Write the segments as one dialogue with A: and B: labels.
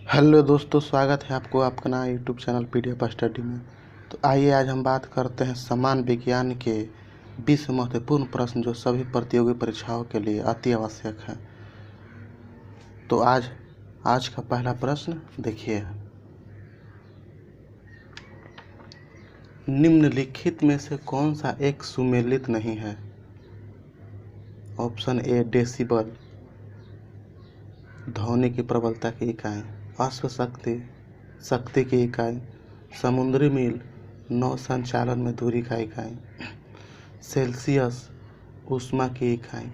A: Hello दोस्तों, स्वागत है आपको अपना यूट्यूब चैनल पीडीएफ स्टडी में। तो आइए आज हम बात करते हैं समान विज्ञान के 20 महत्वपूर्ण प्रश्न जो सभी प्रतियोगी परीक्षाओं के लिए अति आवश्यक है। तो आज का पहला प्रश्न देखिए, निम्नलिखित में से कौन सा एक सुमेलित नहीं है? ऑप्शन ए डेसिबल ध्वनि की प्रबलता की इकाई, अश्व शक्ति की इकाई, समुद्री मील नौ संचालन में दूरी का इकाई, सेल्सियस ऊष्मा की इकाई।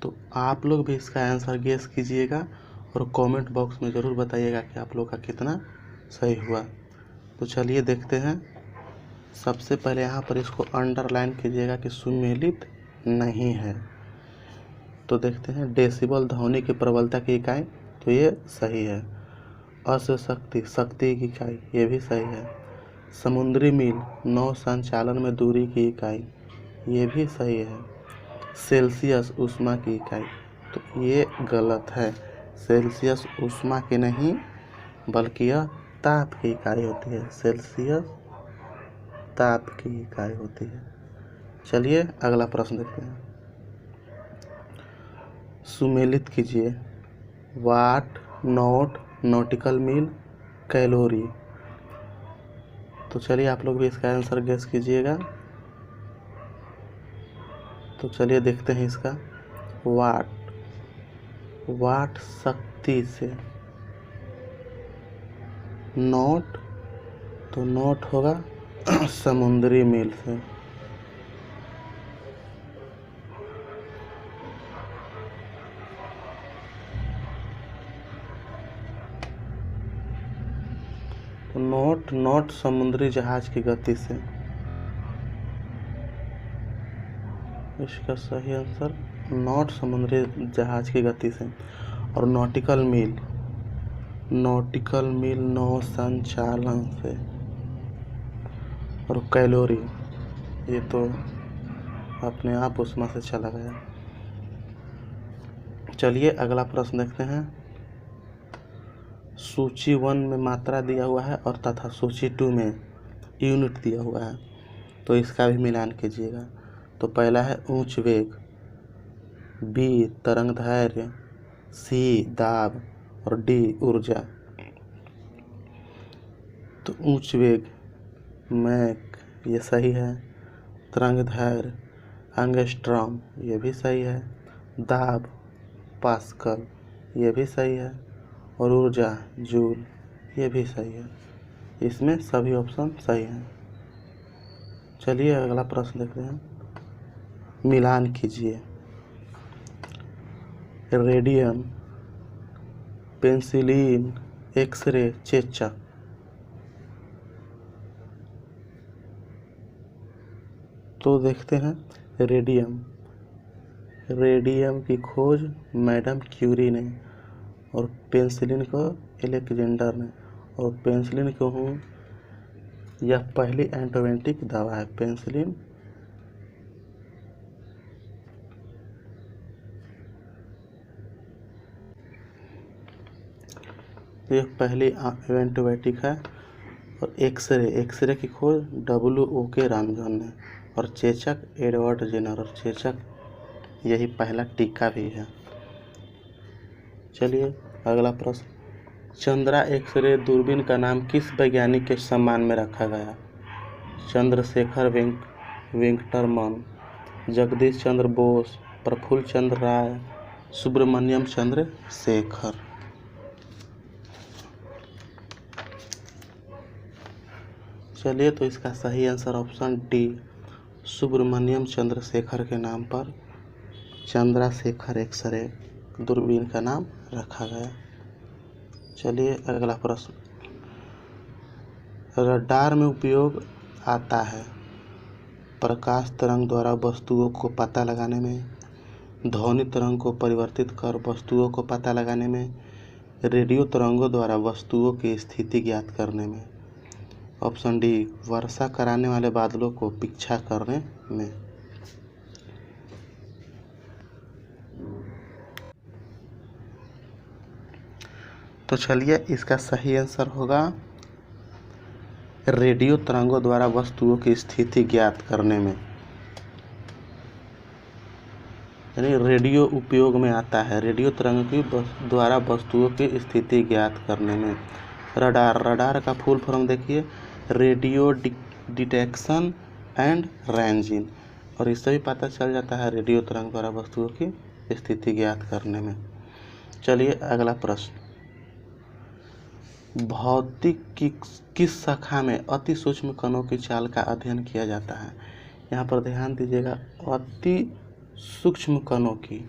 A: तो आप लोग भी इसका आंसर गेस कीजिएगा और कमेंट बॉक्स में ज़रूर बताइएगा कि आप लोग का कितना सही हुआ। तो चलिए देखते हैं। सबसे पहले यहाँ पर इसको अंडरलाइन कीजिएगा कि सुमेलित नहीं है। तो देखते हैं, डेसिबल ध्वनि की प्रबलता की इकाई, तो ये सही है। अश्व शक्ति की इकाई, ये भी सही है। समुद्री मील नौ संचालन में दूरी की इकाई, ये भी सही है। सेल्सियस ऊष्मा की इकाई, तो ये गलत है। सेल्सियस ऊष्मा की नहीं बल्कि यह ताप की इकाई होती है। सेल्सियस ताप की इकाई होती है। चलिए अगला प्रश्न देखते हैं। सुमेलित कीजिए वाट, नॉट, नॉटिकल मील, कैलोरी। तो चलिए आप लोग भी इसका आंसर गेस कीजिएगा। तो चलिए देखते हैं इसका। वाट शक्ति से, नॉट तो नॉट होगा समुद्री मील से, तो नॉट समुद्री जहाज की गति से। इसका सही आंसर नॉट समुद्री जहाज की गति से। और नॉटिकल मील नौ संचालन से। और कैलोरी, ये तो अपने आप ऊष्मा से चला गया। चलिए अगला प्रश्न देखते हैं। सूची 1 में मात्रा दिया हुआ है और तथा सूची 2 में यूनिट दिया हुआ है, तो इसका भी मिलान कीजिएगा। तो पहला है उच्च वेग, बी तरंग दैर्घ्य, सी दाब और डी ऊर्जा। तो उच्च वेग मैक, ये सही है। तरंग दैर्घ्य एंगस्ट्रॉम, ये भी सही है। दाब पास्कल, ये भी सही है। और ऊर्जा जूल, ये भी सही है। इसमें सभी ऑप्शन सही हैं। चलिए अगला प्रश्न देखते हैं। मिलान कीजिए रेडियम, पेंसिलिन, एक्सरे, चेचक। तो देखते हैं, रेडियम की खोज मैडम क्यूरी ने और पेंसिलिन को एलेक्जेंडर ने। और पेंसिलिन को हूँ, यह पहली एंटीबायोटिक दवा है। पेंसिलिन यह पहली एंटीबायोटिक है। और एक्सरे की खोज WO के रामजन ने। और चेचक एडवर्ड जेनर। और चेचक यही पहला टीका भी है। चलिए अगला प्रश्न। चंद्रा एक्सरे दूरबीन का नाम किस वैज्ञानिक के सम्मान में रखा गया? चंद्रशेखर वेंकटरमन, जगदीश चंद्र बोस, प्रफुल्ल चंद्र राय, सुब्रमण्यम चंद्र शेखर। चलिए तो इसका सही answer option D, Subramanyam Chandrasekhar के नाम पर चंद्रशेखर एक्सरे दूरबीन का नाम रखा गया। चलिए अगला प्रश्न। रडार में उपयोग आता है प्रकाश तरंग द्वारा वस्तुओं को पता लगाने में, ध्वनि तरंग को परिवर्तित कर वस्तुओं को पता लगाने में, रेडियो तरंगों द्वारा वस्तुओं की स्थिति ज्ञात करने में। ऑप्शन डी, वर्षा कराने वाले बादलों को पीछा करने में। तो चलिए इसका सही आंसर होगा रेडियो तरंगों द्वारा वस्तुओं की स्थिति ज्ञात करने में, यानी रेडियो उपयोग में आता है रेडियो तरंगों की द्वारा वस्तुओं की स्थिति ज्ञात करने में। रडार का फुल फॉर्म देखिए, रेडियो डिटेक्शन एंड रेंजिंग, और इससे भी पता चल जाता है रेडियो तरंग द्वारा वस्तुओं की स्थिति ज्ञात करने में। चलिए अगला प्रश्न, भौतिक की किस शाखा में अति सूक्ष्म कणों की चाल का अध्ययन किया जाता है। यहाँ पर ध्यान दीजिएगा, अति सूक्ष्म कणों की,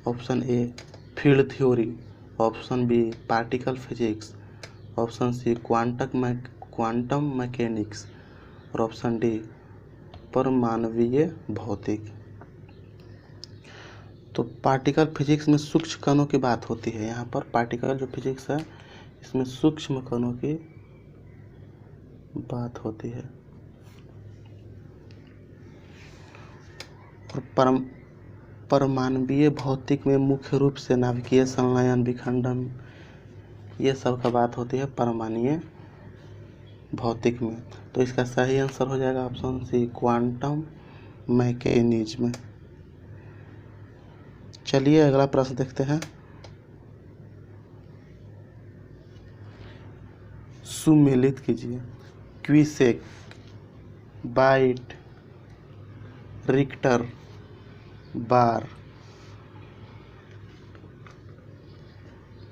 A: option A field theory, option B particle physics, option C quantum mechanics और ऑप्शन डी परमाणुवीय भौतिक। तो पार्टिकल फिजिक्स में सूक्ष्म कणों की बात होती है। यहाँ पर पार्टिकल जो फिजिक्स है इसमें सूक्ष्म कणों की बात होती है। और परमाणुवीय भौतिक में मुख्य रूप से नाभिकीय संलयन, विखंडन, ये सब का बात होती है परमाणुवीय भौतिक में। तो इसका सही आंसर हो जाएगा ऑप्शन सी क्वांटम मैकेनिज्म। चलिए अगला प्रश्न देखते हैं, सुमेलित कीजिए क्विसेक, बाइट, रिक्टर, बार।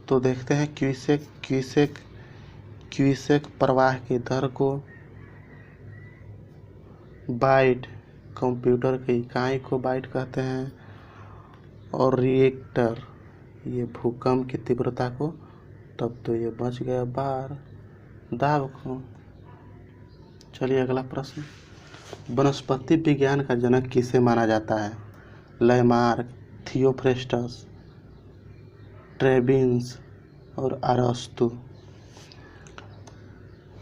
A: तो देखते हैं क्विसेक प्रवाह की दर को, बाइट कंप्यूटर की इकाई को बाइट कहते हैं, और रिएक्टर ये भूकंप की तीव्रता को, तब तो ये बच गया बार, दाब को। चलिए अगला प्रश्न, वनस्पति विज्ञान का जनक किसे माना जाता है। लैमार्क, थियोफ्रेस्टस, ट्रेबिन्स और अरस्तु।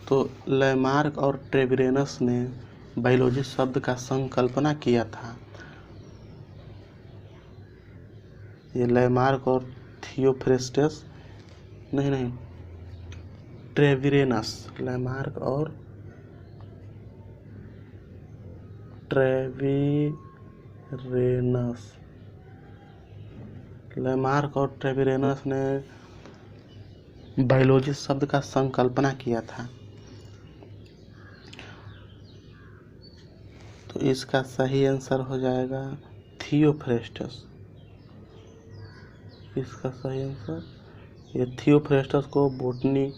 A: तो लैमार्क और ट्रेबिरेनस ने बायोलॉजी शब्द का संकल्पना किया था। ये लैमार्क और थियोफ्रेस्टस नहीं, ट्रेबिरेनस, लैमार्क और ट्रेबिरेनस ने बायोलॉजी शब्द का संकल्पना किया था। तो इसका सही आंसर हो जाएगा थियोफ्रेस्टस। इसका सही आंसर, ये थियोफ्रेस्टस को botany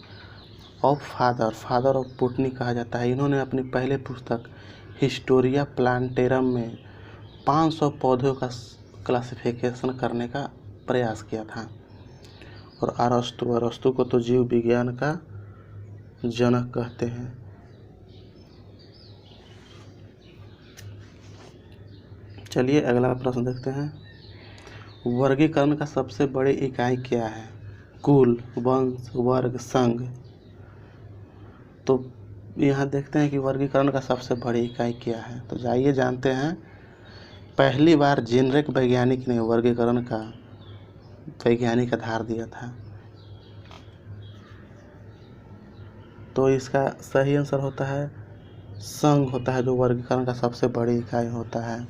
A: of father of botany कहा जाता है। इन्होंने अपनी पहले पुस्तक हिस्टोरिया प्लांटेरम में 500 पौधों का क्लासिफिकेशन करने का प्रयास किया था। और अरस्तु को तो जीव विज्ञान का जनक कहते हैं। चलिए अगला प्रश्न देखते हैं, वर्गीकरण का सबसे बड़ी इकाई क्या है। कुल, वंश, वर्ग, संघ। तो यहाँ देखते हैं कि वर्गीकरण का सबसे बड़ी इकाई क्या है। तो जाइए जानते हैं। पहली बार जेनरिक वैज्ञानिक ने वर्गीकरण का वैज्ञानिक आधार दिया था। तो इसका सही आंसर होता है संघ होता है, जो वर्गीकरण का सबसे बड़ी इकाई होता है।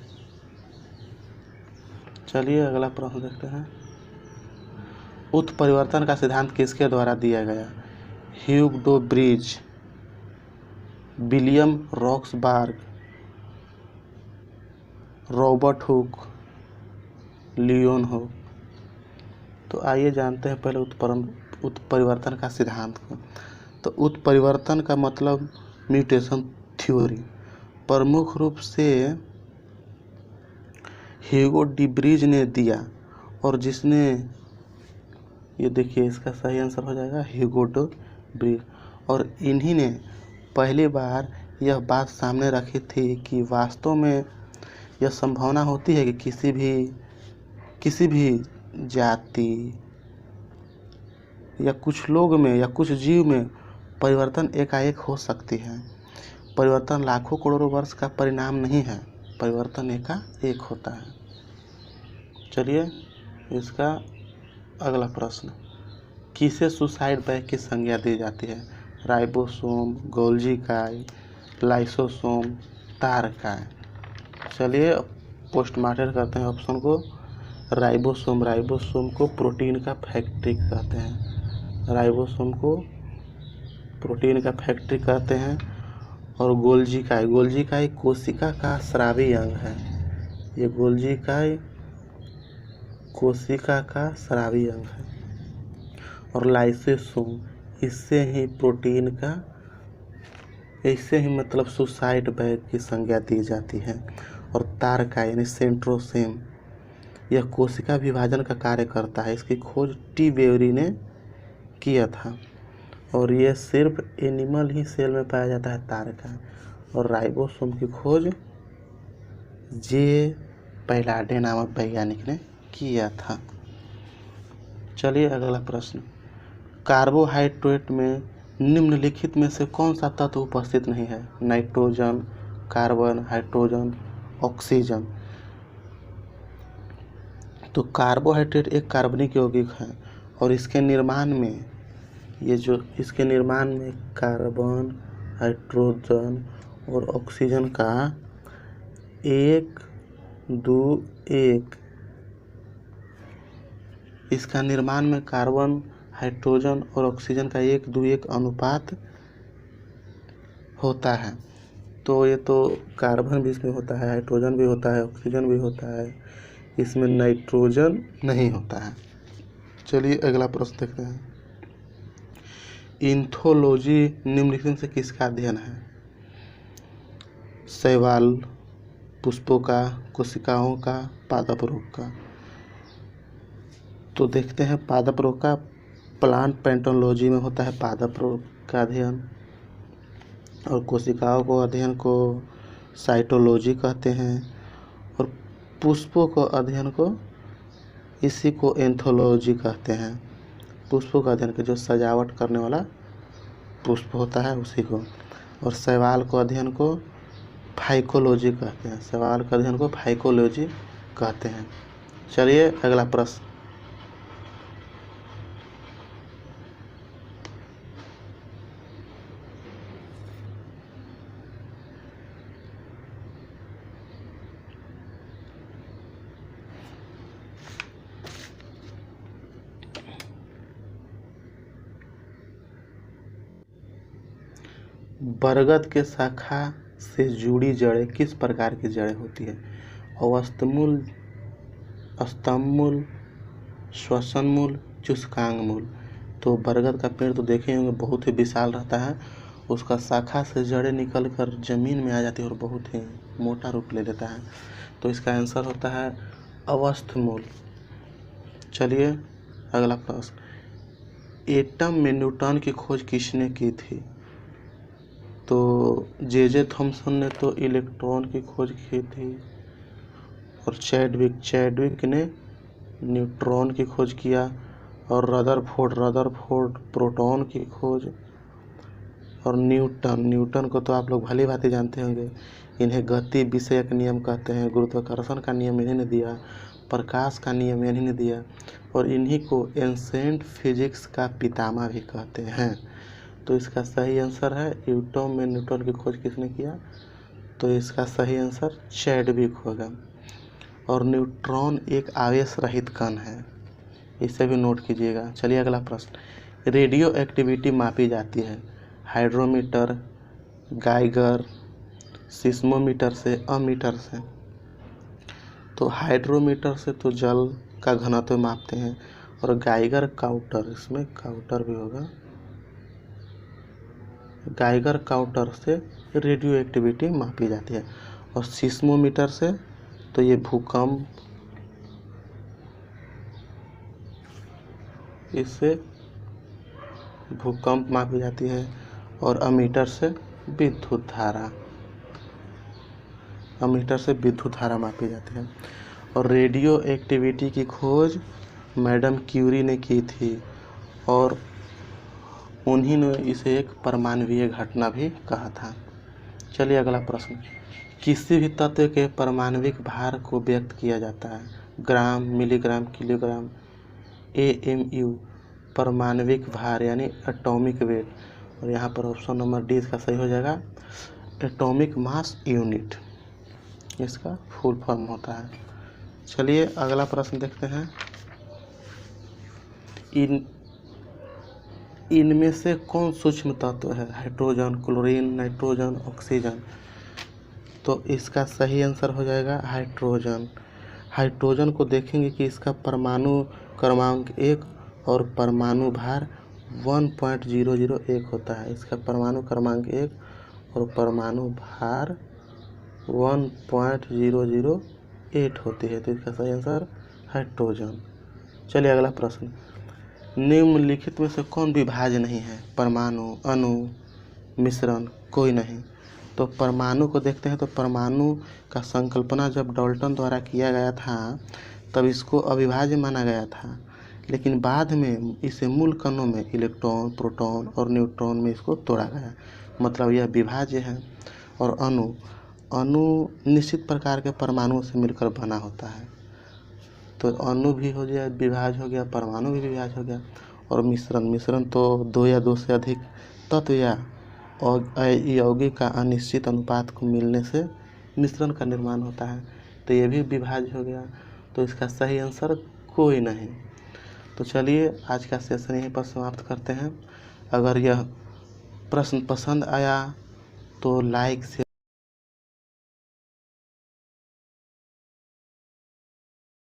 A: चलिए अगला प्रश्न देखते हैं, उत्परिवर्तन का सिद्धांत किसके द्वारा दिया गया। Hugo Bridge, William Roxburgh, Robert Hooke, Leon Hooke. तो आइए जानते हैं पहले उत्परिवर्तन का सिद्धांत को। तो उत्परिवर्तन का मतलब म्यूटेशन थ्योरी, प्रमुख रूप से ह्यूगो डी ब्रिज ने दिया, और जिसने, ये देखिए इसका सही आंसर हो जाएगा ह्यूगो डी ब्रिज। और इन्हीं ने पहली बार यह बात सामने रखी थी कि वास्तव में यह संभावना होती है कि किसी भी जाति या कुछ लोग में या कुछ जीव में परिवर्तन एकाएक हो सकती है। परिवर्तन लाखों करोड़ों वर्ष का परिणाम नहीं है, परिवर्तन एकाएक होता है। चलिए इसका अगला प्रश्न, किसे सुसाइड बैग की संज्ञा दी जाती है? राइबोसोम, गोल्जी इकाई, लाइसोसोम, तार इकाई। चलिए पोस्टमार्टम करते हैं ऑप्शन को। राइबोसोम, राइबोसोम को प्रोटीन का फैक्ट्री कहते हैं। राइबोसोम को प्रोटीन का फैक्ट्री कहते हैं। और गोल्जी इकाई, गोल्जी इकाई कोशिका का स्रावी अंग है। ये गोल्जी इकाई कोशिका का स्रावी अंग है। और लाइसोसोम, इससे ही प्रोटीन का, इससे ही मतलब सुसाइड बैग की संज्ञा दी जाती है। और तार इकाई यानी सेंट्रोसोम, यह कोशिका विभाजन का कार्य करता है। इसकी खोज टी बेवरी ने किया था। और यह सिर्फ एनिमल ही सेल में पाया जाता है, तार इकाई। और राइबोसोम की खोज जे पैलाडे नामक वैज्ञानिक ने किया था। चलिए अगला प्रश्न। कार्बोहाइड्रेट में निम्नलिखित में से कौन सा तत्व उपस्थित नहीं है? Nitrogen, carbon, hydrogen, oxygen. तो कार्बोहाइड्रेट एक कार्बनिक यौगिक है और इसके निर्माण में, ये जो इसके निर्माण में कार्बन, हाइड्रोजन और ऑक्सीजन का 1:2:1, इसका निर्माण में कार्बन, हाइड्रोजन और ऑक्सीजन का 1:2:1 अनुपात होता है। तो ये तो कार्बन भी इसमें होता है, हाइड्रोजन भी होता है, ऑक्सीजन भी होता है, इसमें नाइट्रोजन नहीं होता है। चलिए अगला प्रश्न देखते हैं। इन्थोलॉजी निम्नलिखित से किसका अध्ययन है? शैवाल, पुष्पों का, कोशिकाओं का, पादप रोग का। तो देखते हैं पादप रोग का। प्लांट पैथोलॉजी में होता है पादप रोग का अध्ययन। और कोशिकाओं को अध्ययन को साइटोलॉजी कहते हैं। और पुष्पों को अध्ययन को, इसी को एंथोलॉजी कहते हैं। पुष्पों का अध्ययन के, जो सजावट करने वाला पुष्प होता है उसी को। और शैवाल को अध्ययन को फाइकोलॉजी कहते हैं। शैवाल का अध्ययन को फाइकोलॉजी कहते हैं। चलिए अगला प्रश्न। बरगद के शाखा से जुड़ी जड़ें किस प्रकार की जड़ें होती है? अवस्थमूल, स्तंभमूल, श्वसनमूल, शुष्कांगमूल। तो बरगद का पेड़ तो देखे होंगे, बहुत ही विशाल रहता है। उसका शाखा से जड़ें निकलकर जमीन में आ जाती है और बहुत ही मोटा रूप ले लेता है। तो इसका आंसर होता है अवस्थमूल। चलिए अगला प्रश्न। एटम में न्यूट्रॉन की खोज किसने की थी? तो जे थॉमसन ने तो इलेक्ट्रॉन की खोज की थी। और चैडविक ने न्यूट्रॉन की खोज किया। और रदरफोर्ड प्रोटॉन की खोज। और न्यूटन को तो आप लोग भली भांति जानते होंगे। इन्हें गति विषयक नियम कहते हैं। गुरुत्वाकर्षण का नियम इन्हीं ने दिया, प्रकाश का नियम इन्हीं ने दिया। और इन्हीं को एंशिएंट फिजिक्स का पितामह भी कहते हैं। तो इसका सही आंसर है, एटम में न्यूट्रॉन की खोज किसने किया? तो इसका सही आंसर चैडविक होगा। और न्यूट्रॉन एक आवेश रहित कण है, इसे भी नोट कीजिएगा। चलिए अगला प्रश्न। रेडियो एक्टिविटी मापी जाती है हाइड्रोमीटर, गाइगर, सिस्मोमीटर से, अमीटर से। तो हाइड्रोमीटर से तो जल का घनत्व मापते हैं। और गाइगर काउंटर, इसमें काउंटर भी होगा, गाइगर काउंटर से रेडियो एक्टिविटी मापी जाती है। और सिस्मोमीटर से तो ये भूकंप, इससे भूकंप मापी जाती है। और अमीटर से विद्युत धारा, अमीटर से विद्युत धारा मापी जाती है। और रेडियो एक्टिविटी की खोज मैडम क्यूरी ने की थी। और उन्हीं ने इसे एक परमाणुवीय घटना भी कहा था। चलिए अगला प्रश्न। किसी भी तत्व के परमाणविक भार को व्यक्त किया जाता है ग्राम, मिलीग्राम, किलोग्राम, AMU, परमाणविक भार यानी एटॉमिक वेट, और यहाँ पर ऑप्शन नंबर डी इसका सही हो जाएगा, एटॉमिक मास यूनिट इसका फुल फॉर्म होता है। चलिए अगला प्रश्न देखते हैं। इनमें से कौन सूक्ष्म तत्व है? Hydrogen, chlorine, nitrogen, oxygen. तो इसका सही आंसर हो जाएगा हाइड्रोजन। हाइड्रोजन को देखेंगे कि इसका परमाणु क्रमांक 1 और परमाणु भार 1.001 होता है। इसका परमाणु क्रमांक 1 और परमाणु भार 1.008 होती है। तो इसका सही आंसर हाइड्रोजन। चलिए अगला प्रश्न। निम्नलिखित में से कौन विभाज्य नहीं है? परमाणु, अणु, मिश्रण, कोई नहीं। तो परमाणु को देखते हैं। तो परमाणु का संकल्पना जब डाल्टन द्वारा किया गया था तब इसको अविभाज्य माना गया था, लेकिन बाद में इसे मूल कणों में इलेक्ट्रॉन, प्रोटॉन और न्यूट्रॉन में इसको तोड़ा गया, मतलब यह विभाज्य है। और अणु निश्चित प्रकार के परमाणुओं से मिलकर बना होता है। तो अणु भी हो गया विभाज्य हो गया, परमाणु भी विभाज्य हो गया। और मिश्रण तो 2 या 2 से अधिक तत्व या यौगिक का अनिश्चित अनुपात को मिलने से मिश्रण का निर्माण होता है। तो ये भी विभाज्य हो गया। तो इसका सही आंसर कोई नहीं। तो चलिए आज का सेशन यहीं पर समाप्त करते हैं। अगर यह प्रश्न पसंद आया तो लाइक से